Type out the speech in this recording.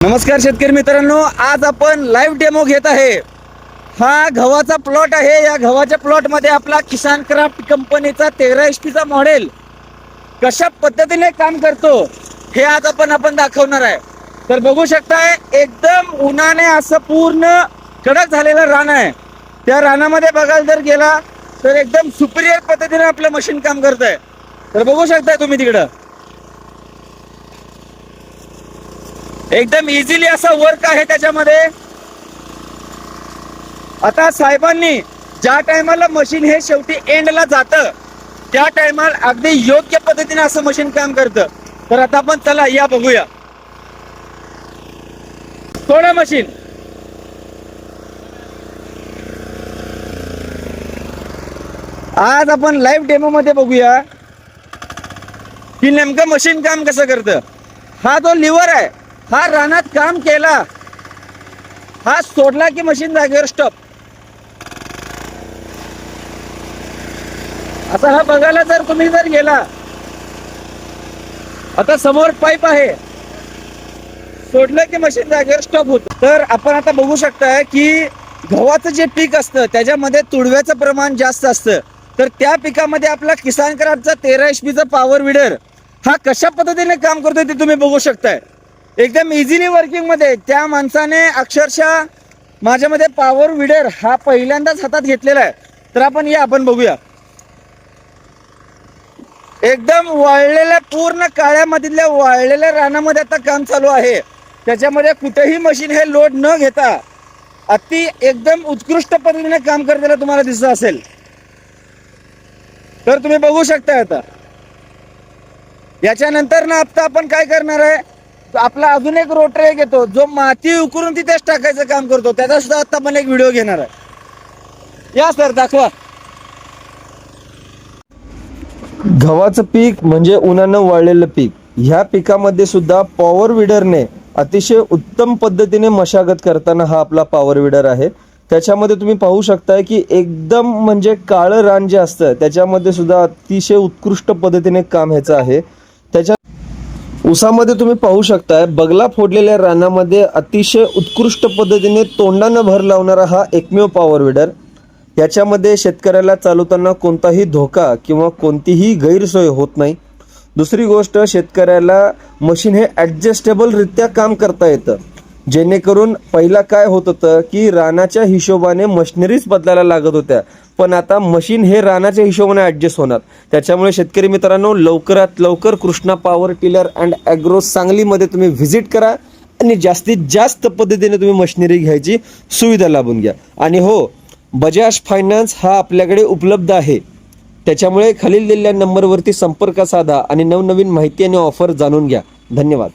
नमस्कार शेतकरी मित्रांनो, आज आपण लाईव्ह डेमो घेत आहे। हा गव्हाचा प्लॉट आहे। या गव्हाच्या प्लॉट मध्ये आपला किसान क्राफ्ट कंपनीचा 13 HP चा मॉडेल कशा पद्धतीने काम करतो हे आज आपण दाखवणार आहे। तर बघू शकताय, एकदम उन्हाने असं पूर्ण कडक झालेलं रान आहे। त्या रानामध्ये बघायला जर गेला तर एकदम सुपिरियर पद्धतीने आपलं मशीन काम करत आहे। तर बघू शकताय तुम्ही तिकडं एकदम इझिली असं वर्क आहे त्याच्यामध्ये। आता साहेबांनी ज्या टायमाला मशीन हे शेवटी एंडला जातं त्या टायमाला अगदी योग्य पद्धतीने असं मशीन काम करतं। तर आता आपण चला या बघूया थोडं मशीन। आज आपण लाईव्ह डेमो मध्ये बघूया की नेमकं मशीन काम कसं करतं। हा जो लिव्हर आहे हा रानात काम केला, हा सोडला की मशीन जागेवर स्टॉप। आता हा बघायला जर तुम्ही गेला, आता समोर पाईप आहे, सोडलं की मशीन जागेवर स्टॉप होत। तर आपण आता बघू शकताय की गव्हाचं जे पीक असतं त्याच्यामध्ये तुडव्याचं प्रमाण जास्त असतं। तर त्या पिकामध्ये आपला किसान क्राफ्टचा 13 HP चा पॉवर विडर हा कशा पद्धतीने काम करतोय ते तुम्ही बघू शकताय। एकदम इझिली वर्किंग मध्ये त्या माणसाने अक्षरशः माझ्यामध्ये पॉवर विडर हा पहिल्यांदाच हातात घेतलेला आहे। तर आपण बघूया, एकदम वाळलेल्या पूर्ण काळ्यामधल्या वाळलेल्या रानामध्ये आता काम चालू आहे। त्याच्यामध्ये कुठेही मशीन हे लोड न घेता अति एकदम उत्कृष्ट पद्धतीने काम करताना तुम्हाला दिसत असेल। तर तुम्ही बघू शकता। आता याच्यानंतर ना आता आपण काय करणार आहे, आपला अजून एक रोटर एक येतो जो माती उकरून तिथेच टाकायचं काम करतो, त्याचा सुद्धा आता आपण एक व्हिडिओ घेणार आहे। या सर दाखवा। गव्हाचं पीक म्हणजे उन्हानं वाळलेलं पीक। ह्या पिकामध्ये सुद्धा पॉवर विडरने अतिशय उत्तम पद्धतीने मशागत करताना हा आपला पॉवर विडर आहे। त्याच्यामध्ये तुम्ही पाहू शकताय की एकदम म्हणजे काळं रान जे असतं त्याच्यामध्ये सुद्धा अतिशय उत्कृष्ट पद्धतीने काम ह्याचं आहे। त्याच्या ऊसामध्ये तुम्ही पाहू शकताय बगला फोडलेल्या रानामध्ये अतिशय उत्कृष्ट पद्धतीने तोंडानं भर लावणारा हा एकमेव पॉवर विडर। याच्यामध्ये शेतकऱ्याला चालवताना कोणताही धोका किंवा कोणतीही गैरसोय होत नाही। दुसरी गोष्ट, शेतकऱ्याला मशीन हे ॲडजस्टेबल रित्या काम करता येतं, जेणेकरून पहिला काय होत होतं की रानाच्या हिशोबाने मशिनरीज बदलायला लागत होत्या, पण आता मशीन हे रानाच्या हिशोबाने ॲडजस्ट होणार। त्याच्यामुळे शेतकरी मित्रांनो, लवकरात लवकर Krishna power tiller and agro सांगलीमध्ये तुम्ही व्हिजिट करा आणि जास्तीत जास्त पद्धतीने तुम्ही मशिनरी घ्यायची सुविधा लाभून घ्या। आणि हो, बजाज फायनान्स हा आपल्याकडे उपलब्ध आहे। त्याच्यामुळे खालील दिलेल्या नंबरवरती संपर्क साधा आणि नवनवीन माहिती आणि ऑफर जाणून घ्या। धन्यवाद।